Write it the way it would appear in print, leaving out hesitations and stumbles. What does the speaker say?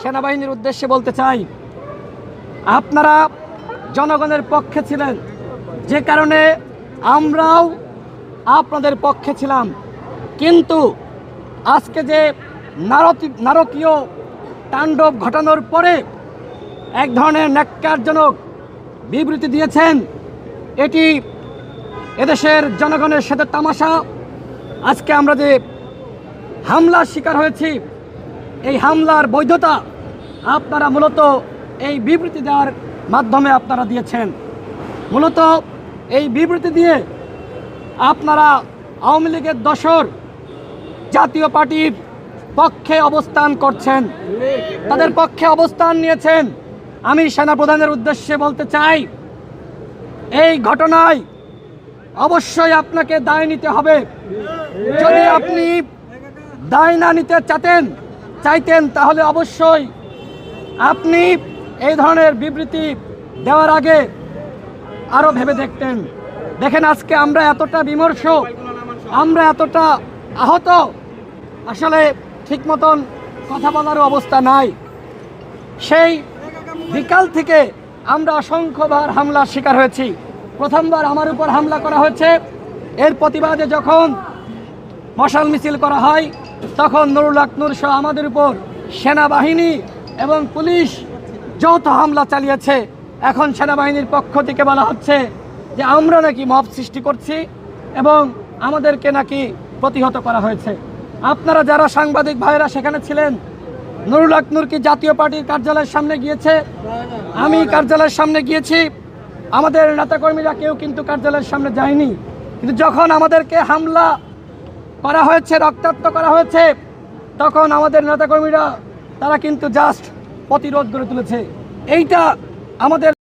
সেনাবাহিনীর উদ্দেশ্যে বলতে চাই, আপনারা জনগণের পক্ষে ছিলেন, যে কারণে আমরাও আপনাদের পক্ষে ছিলাম। কিন্তু আজকে যে নারকীয় তাণ্ডব ঘটানোর পরে এক ধরনের ন্যাক্কারজনক বিবৃতি দিয়েছেন, এটি এদেশের জনগণের সাথে তামাশা। আজকে আমরা যে হামলার শিকার হয়েছি, এই হামলার বৈধতা আপনারা মূলত এই বিবৃতি দেওয়ার মাধ্যমে আপনারা দিয়েছেন। মূলত এই বিবৃতি দিয়ে আপনারা আওয়ামী লীগের দোসর জাতীয় পার্টির পক্ষে অবস্থান করছেন, তাদের পক্ষে অবস্থান নিয়েছেন। আমি সেনাপ্রধানের উদ্দেশ্যে বলতে চাই, এই ঘটনায় অবশ্যই আপনাকে দায় নিতে হবে। যদি আপনি দায় না নিতে চাইতেন তাহলে অবশ্যই আপনি এই ধরনের বিবৃতি দেওয়ার আগে আরও ভেবে দেখতেন। দেখেন, আজকে আমরা এতটা বিমর্ষ, আমরা এতটা আহত, আসলে ঠিক মতন কথা বলারও অবস্থা নাই। সেই বিকাল থেকে আমরা অসংখ্যবার হামলার শিকার হয়েছি। প্রথমবার আমার উপর হামলা করা হয়েছে, এর প্রতিবাদে যখন মশাল মিছিল করা হয় তখন নুরুল হক নূর সহ আমাদের উপর সেনাবাহিনী এবং পুলিশ যৌথ হামলা চালিয়েছে। এখন সেনাবাহিনীর পক্ষ থেকে বলা হচ্ছে যে আমরা নাকি মব সৃষ্টি করছি এবং আমাদেরকে নাকি প্রতিহত করা হয়েছে। আপনারা যারা সাংবাদিক ভাইরা সেখানে ছিলেন, নুরুল হক নূর কি জাতীয় পার্টির কার্যালয়ের সামনে গিয়েছে? আমি কার্যালয়ের সামনে গিয়েছি, আমাদের নেতাকর্মীরা কেউ কিন্তু কার্যালয়ের সামনে যায়নি। কিন্তু যখন আমাদেরকে হামলা করা হয়েছে, রক্তাক্ত করা হয়েছে, তখন আমাদের নেতাকর্মীরা তারা কিন্তু জাস্ট প্রতিরোধ গড়ে তুলেছে। এইটা আমাদের